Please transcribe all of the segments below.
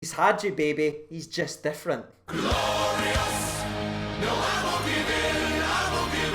He's Hagi, baby. He's just different. Glorious. No, I won't give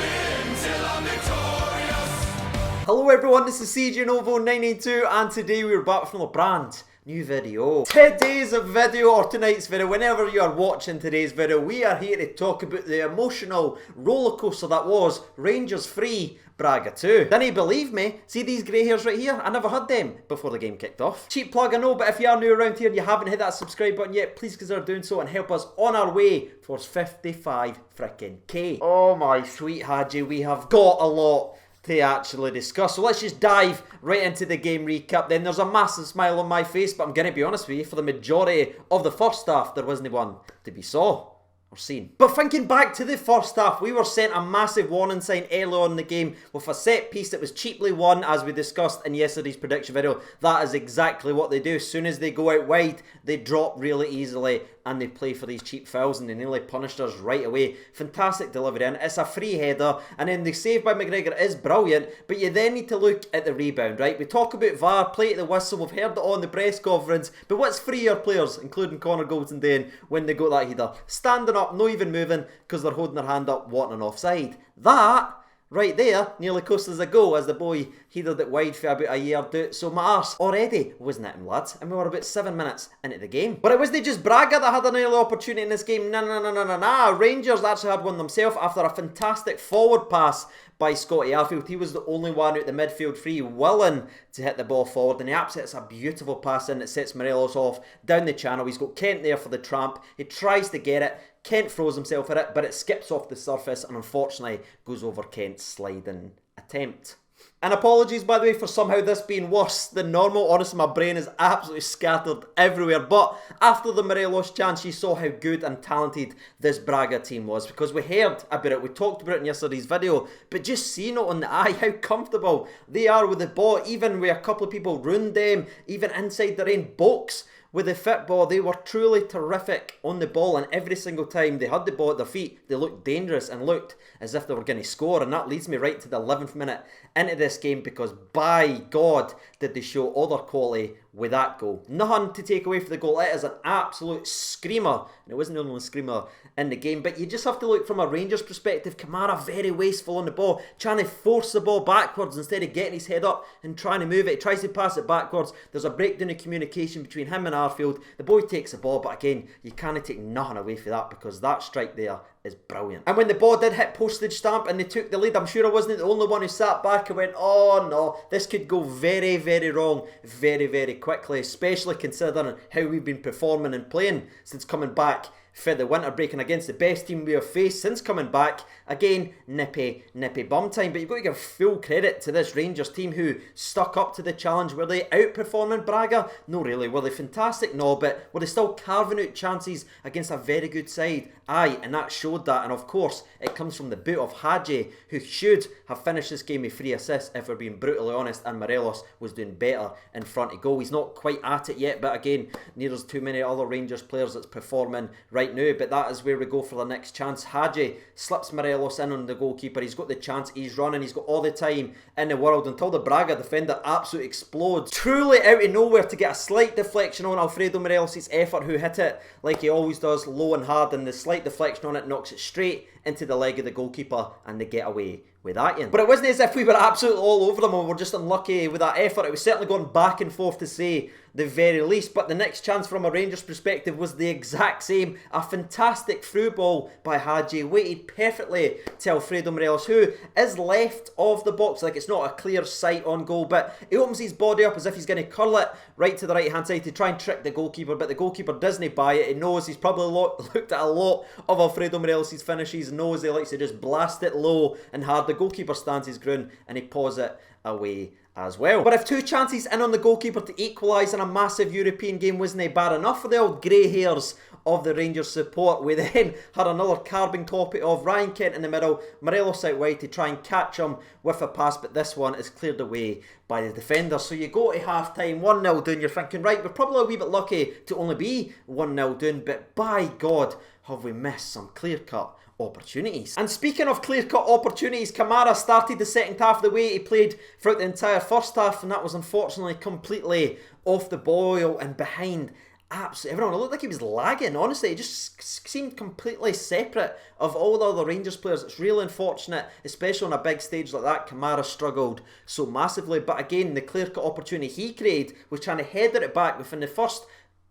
in till I'm victorious. Hello everyone, this is CJ Novo 992 and today we're back from a brand new video. Today's video, or tonight's video, whenever you are watching today's video, we are here to talk about the emotional rollercoaster that was Rangers 3, Braga 2. Didn't you believe me? See these grey hairs right here? I never had them before the game kicked off. Cheap plug, I know, but if you are new around here and you haven't hit that subscribe button yet, please consider doing so and help us on our way towards 55 frickin' K. Oh my sweet Hagi, we have got a lot to actually discuss. So let's just dive right into the game recap then. There's a massive smile on my face, but I'm going to be honest with you, for the majority of the first half, there wasn't one to be saw or seen. But thinking back to the first half, we were sent a massive warning sign early on in the game with a set piece that was cheaply won, as we discussed in yesterday's prediction video. That is exactly what they do. As soon as they go out wide, they drop really easily and they play for these cheap fouls, and they nearly punished us right away. Fantastic delivery, and it's a free header, and then the save by McGregor is brilliant, but you then need to look at the rebound, right? We talk about VAR, play to the whistle, we've heard it on the press conference, but what's freer players, including Connor Goldson, doing when they got that header? Standing up, not even moving, because they're holding their hand up, wanting an offside. That right there nearly cost us a goal as the boy headed it wide for about a yard. So my arse already wasn't at him, lads, and we were about 7 minutes into the game. But it wasn't just Braga that had an early opportunity in this game. No. Rangers actually had one themselves after a fantastic forward pass by Scotty Arfield. He was the only one out the midfield three willing to hit the ball forward, and he absolutely hits a beautiful pass in that sets Morelos off down the channel. He's got Kent there for the tramp. He tries to get it. Kent throws himself at it, but it skips off the surface and unfortunately goes over Kent's sliding attempt. And apologies, by the way, for somehow this being worse than normal. Honestly, my brain is absolutely scattered everywhere. But after the Morelos chance, you saw how good and talented this Braga team was, because we heard about it. We talked about it in yesterday's video. But just seeing it on the eye, how comfortable they are with the ball, even where a couple of people ruined them, even inside their own box. With the football, they were truly terrific on the ball, and every single time they had the ball at their feet, they looked dangerous and looked as if they were going to score. And that leads me right to the 11th minute into this game, because by God did they show all their quality with that goal. Nothing to take away from the goal. It is an absolute screamer, and it wasn't the only screamer in the game. But you just have to look from a Rangers perspective. Kamara very wasteful on the ball, trying to force the ball backwards instead of getting his head up and trying to move it. He tries to pass it backwards. There's a breakdown of communication between him and Arfield. The boy takes the ball, but again, you can't take nothing away from that, because that strike there is brilliant. And when the ball did hit postage stamp and they took the lead, I'm sure I wasn't the only one who sat back and went, oh no, this could go very, very wrong very, very quickly, especially considering how we've been performing and playing since coming back for the winter break, and against the best team we have faced since coming back. Again, nippy bum time. But you've got to give full credit to this Rangers team who stuck up to the challenge. Were they outperforming Braga? No, really. Were they fantastic? No, but were they still carving out chances against a very good side? Aye, and that showed that. And of course, it comes from the boot of Hagi, who should have finished this game with 3 assists if we're being brutally honest, and Morelos was doing better in front of goal. He's not quite at it yet, but again, neither's too many other Rangers players that's performing right now. But that is where we go for the next chance. Hagi slips Morelos in on the goalkeeper. He's got the chance, he's running, he's got all the time in the world until the Braga defender absolutely explodes. Truly out of nowhere to get a slight deflection on Alfredo Morelos' effort, who hit it like he always does, low and hard, and the slight deflection on it knocks it straight into the leg of the goalkeeper, and they get away with that in. But it wasn't as if we were absolutely all over them and we were just unlucky with that effort. It was certainly going back and forth, to say the very least. But the next chance from a Rangers perspective was the exact same. A fantastic through ball by Hagi, weighted perfectly to Alfredo Morelos, who is left of the box. Like, it's not a clear sight on goal, but he opens his body up as if he's going to curl it right to the right hand side to try and trick the goalkeeper, but the goalkeeper doesn't buy it. He knows, he's probably looked at a lot of Alfredo Morelos' finishes, knows he likes to just blast it low and hard. The goalkeeper stands his ground and he paws it away as well. But if 2 chances in on the goalkeeper to equalise in a massive European game wasn't bad enough for the old grey hairs of the Rangers support, we then had another carbon copy of Ryan Kent in the middle, Morelos out wide to try and catch him with a pass, but this one is cleared away by the defender. So you go to half time 1-0 down, you're thinking, right, we're probably a wee bit lucky to only be 1-0 down, but by God have we missed some clear-cut opportunities. And speaking of clear-cut opportunities, Kamara started the second half the way he played throughout the entire first half, and that was unfortunately completely off the boil and behind absolutely everyone. It looked like he was lagging, honestly. He just seemed completely separate of all the other Rangers players. It's really unfortunate, especially on a big stage like that. Kamara struggled so massively, but again, the clear-cut opportunity he created was trying to header it back within the first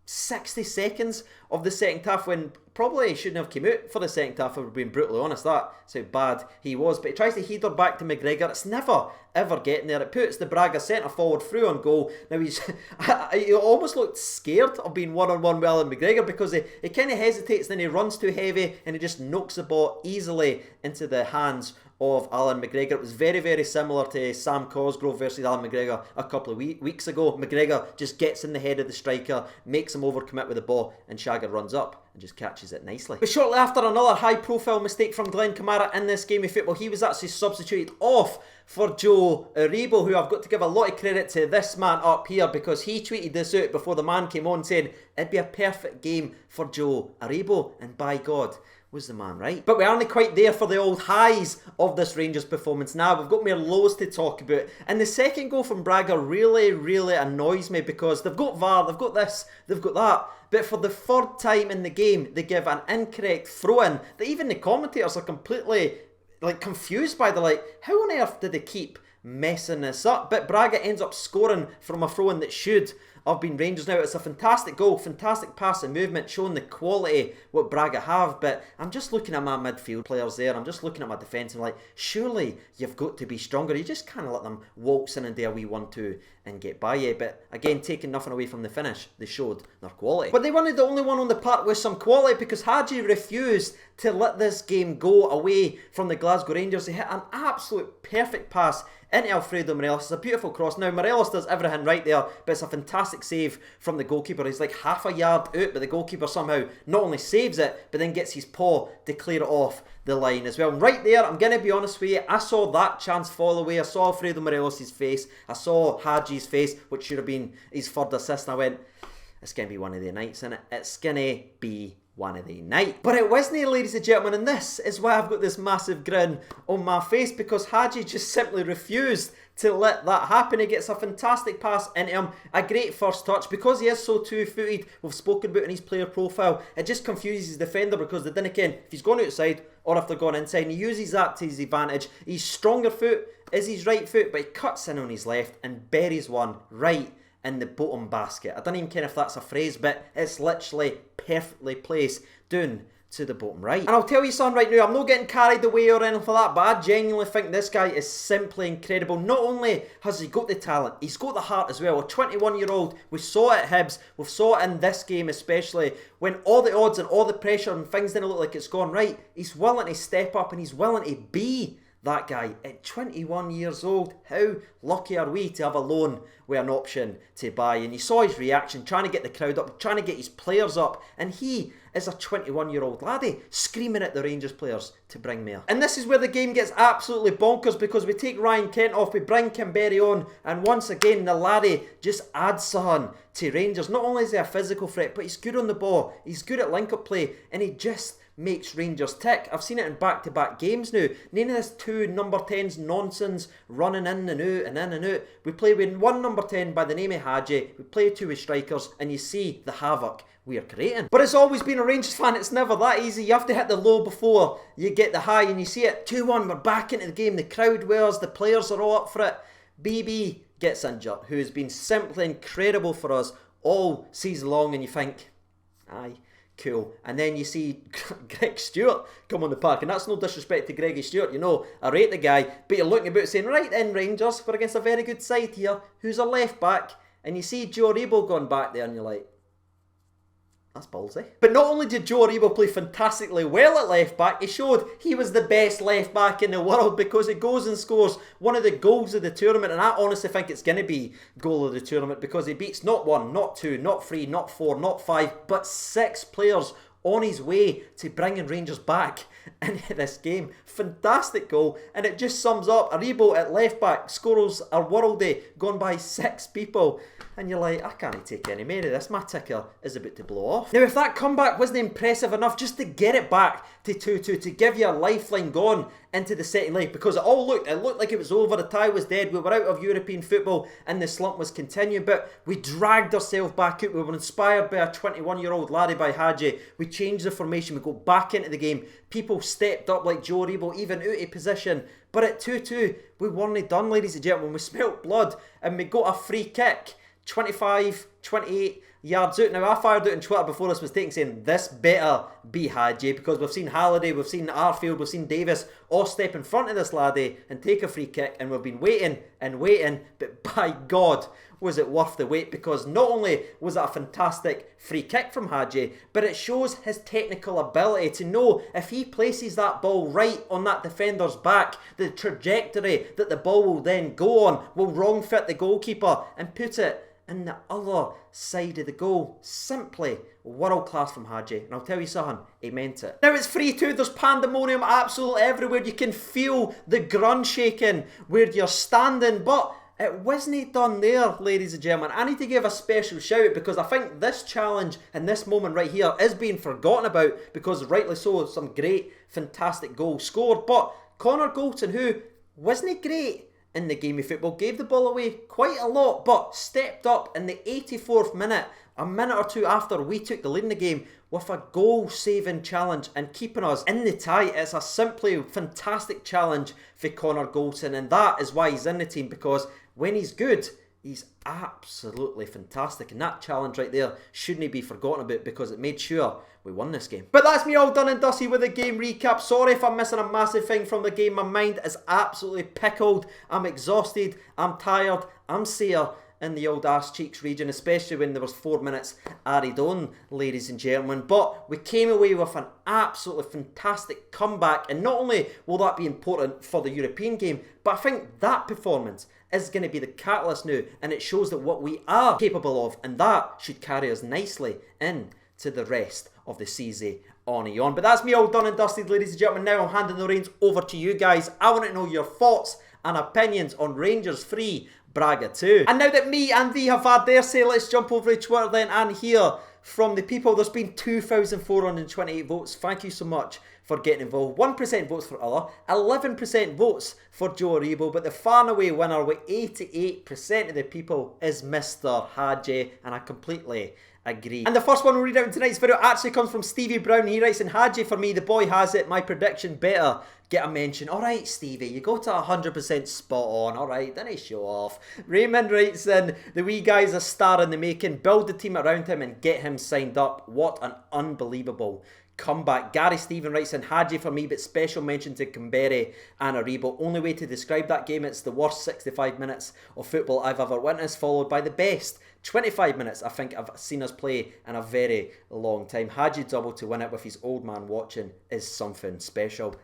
60 seconds of the second half, when probably he shouldn't have come out for the second half, if we're being brutally honest. That's how bad he was. But he tries to header back to McGregor. It's never ever getting there. It puts the Braga centre forward through on goal. Now he almost looked scared of being one-on-one with Alan McGregor, because he kind of hesitates, then he runs too heavy and he just knocks the ball easily into the hands of Alan McGregor. It was very, very similar to Sam Cosgrove versus Alan McGregor a couple of weeks ago. McGregor just gets in the head of the striker, makes him overcommit with the ball, and Shagger runs up and just catches it nicely. But shortly after, another high-profile mistake from Glenn Kamara in this game of football. He was actually substituted off for Joe Aribo, who I've got to give a lot of credit to this man up here, because he tweeted this out before the man came on saying it'd be a perfect game for Joe Aribo, and by God, was the man right. But we aren't quite there for the old highs of this Rangers performance now. We've got more lows to talk about. And the second goal from Braga really, really annoys me, because they've got VAR, they've got this, they've got that. But for the third time in the game, they give an incorrect throw-in that even the commentators are completely confused by. They're like, how on earth did they keep messing this up? But Braga ends up scoring from a throw-in that should have been Rangers. Now, it's a fantastic goal, fantastic pass and movement, showing the quality what Braga have. But I'm just looking at my midfield players there, I'm just looking at my defence, and like, surely you've got to be stronger. You just can't let them waltz in and do a wee 1-2 and get by you. But again, taking nothing away from the finish, they showed their quality. But they weren't the only one on the park with some quality, because Hagi refused to let this game go away from the Glasgow Rangers. He hit an absolute perfect pass into Alfredo Morelos. It's a beautiful cross. Now, Morelos does everything right there, but it's a fantastic save from the goalkeeper. He's like half a yard out, but the goalkeeper somehow not only saves it, but then gets his paw to clear it off the line as well. And right there, I'm going to be honest with you, I saw that chance fall away. I saw Alfredo Morelos' face. I saw Hagi's face, which should have been his third assist, and I went, it's going to be one of the nights, innit? It's going to be one of the night. But it wasn't, ladies and gentlemen, and this is why I've got this massive grin on my face, because Hagi just simply refused to let that happen. He gets a fantastic pass into him, a great first touch. Because he is so two-footed, we've spoken about in his player profile, it just confuses his defender, because they didn't ken if he's gone outside or if they're going inside, and he uses that to his advantage. His stronger foot is his right foot, but he cuts in on his left and buries one right in the bottom basket. I don't even care if that's a phrase, but it's literally perfectly placed down to the bottom right. And I'll tell you something right now, I'm not getting carried away or anything like that, but I genuinely think this guy is simply incredible. Not only has he got the talent, he's got the heart as well. A 21-year-old, we saw it at Hibs, we saw it in this game especially, when all the odds and all the pressure and things didn't look like it's gone right, he's willing to step up and he's willing to be that guy at 21 years old. How lucky are we to have a loan with an option to buy? And you saw his reaction, trying to get the crowd up, trying to get his players up, and he is a 21-year-old laddie screaming at the Rangers players to bring more. And this is where the game gets absolutely bonkers, because we take Ryan Kent off, we bring Kimberry on, and once again the laddie just adds something to Rangers. Not only is he a physical threat, but he's good on the ball, he's good at link-up play, and he just makes Rangers tick. I've seen it in back-to-back games now. None of this two number 10s nonsense running in and out and in and out. We play with one number 10 by the name of Hagi, we play two with strikers, and you see the havoc we are creating. But it's always been a Rangers fan, it's never that easy. You have to hit the low before you get the high, and you see it 2-1, we're back into the game, the crowd wears, the players are all up for it. BB gets injured, who has been simply incredible for us all season long, and you think, aye, cool. And then you see Greg Stewart come on the park, and that's no disrespect to Greggy Stewart, you know, I rate the guy, but you're looking about saying, right then Rangers, we're against a very good side here, who's a left back, and you see Joe Aribo going back there, and you're like, that's ballsy. But not only did Joe Aribo play fantastically well at left back, he showed he was the best left back in the world, because he goes and scores one of the goals of the tournament, and I honestly think it's going to be goal of the tournament, because he beats not one, not two, not three, not four, not five, but 6 players on his way to bringing Rangers back into this game. Fantastic goal, and it just sums up Aribo at left back scores a worldie gone by 6 people. and you're like, I can't take any more of this, my ticker is about to blow off. Now if that comeback wasn't impressive enough just to get it back to 2-2, to give you a lifeline going into the second leg, because it looked like it was over, the tie was dead, we were out of European football and the slump was continuing, but we dragged ourselves back out. We were inspired by a 21-year-old laddie by Hagi. We changed the formation, we go back into the game, people stepped up like Joe Rebo, even out of position, but at 2-2 we weren't done, ladies and gentlemen. We smelt blood and we got a free kick 25, 28 yards out. Now I fired out on Twitter before this was taken saying this better be Hagi, because we've seen Halliday, we've seen Arfield, we've seen Davis all step in front of this laddie and take a free kick, and we've been waiting and waiting, but by God was it worth the wait, because not only was it a fantastic free kick from Hagi, but it shows his technical ability to know if he places that ball right on that defender's back, the trajectory that the ball will then go on will wrong fit the goalkeeper and put it in the other side of the goal. Simply world class from Hagi, and I'll tell you something, he meant it. Now it's 3-2, there's pandemonium absolutely everywhere, you can feel the ground shaking where you're standing, but it wasn't done there, ladies and gentlemen. I need to give a special shout out, because I think this challenge and this moment right here is being forgotten about, because rightly so, some great, fantastic goals scored, but Connor Goldson, who wasn't great in the game of football, gave the ball away quite a lot, but stepped up in the 84th minute, a minute or two after we took the lead in the game, with a goal-saving challenge and keeping us in the tie. It's a simply fantastic challenge for Connor Goldson, and that is why he's in the team, because when he's good, he's absolutely fantastic, and that challenge right there shouldn't be forgotten about, because it made sure we won this game. But that's me all done and dusty with the game recap. Sorry if I'm missing a massive thing from the game. My mind is absolutely pickled. I'm exhausted, I'm tired, I'm sore in the old arse cheeks region, especially when there was 4 minutes added on, ladies and gentlemen. But we came away with an absolutely fantastic comeback, and not only will that be important for the European game, but I think that performance is going to be the catalyst now, and it shows that what we are capable of, and that should carry us nicely in to the rest of the season on. But that's me all done and dusted, ladies and gentlemen. Now I'm handing the reins over to you guys. I want to know your thoughts and opinions on Rangers 3, Braga 2. And now that me and thee have had their say, let's jump over to Twitter then and hear from the people. There's been 2,428 votes. Thank you so much for getting involved. 1% votes for Allah, 11% votes for Joe Rebo, but the far and away winner with 88% of the people is Mr. Hagi, and I completely agree. And the first one we'll read out in tonight's video actually comes from Stevie Brown. He writes in, Hagi for me, the boy has it, my prediction better get a mention. Alright Stevie, you go to 100% spot on, alright, then he show off. Raymond writes in, the wee guy's a star in the making, build the team around him and get him signed up. What an unbelievable comeback. Gary Stephen writes in, Hagi for me, but special mention to Kamberi and Aribo. Only way to describe that game, it's the worst 65 minutes of football I've ever witnessed, followed by the best 25 minutes I think I've seen us play in a very long time. Hagi double to win it with his old man watching is something special.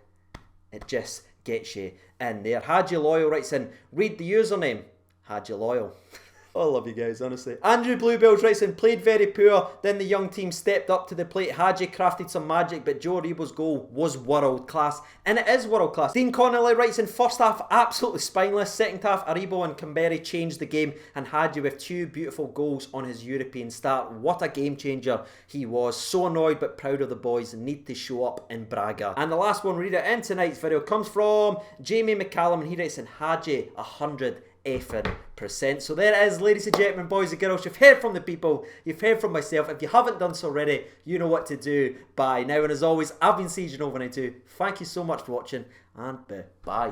It just gets you in there. Hagi Loyal writes in, read the username, Hagi Loyal. I love you guys, honestly. Andrew Bluebells writes in, played very poor, then the young team stepped up to the plate. Hagi crafted some magic, but Joe Rebo's goal was world class, and it is world class. Dean Connolly writes in, first half absolutely spineless, second half Aribo and Kamberi changed the game, and Hagi with 2 beautiful goals on his European start. What a game changer he was. So annoyed but proud of the boys, need to show up in Braga. And the last one read it in tonight's video comes from Jamie McCallum, and he writes in, Hagi 100 effing%. So there it is, ladies and gentlemen, boys and girls. You've heard from the people, you've heard from myself. If you haven't done so already, you know what to do by now. And as always, I've been Siege92. Thank you so much for watching, and bye.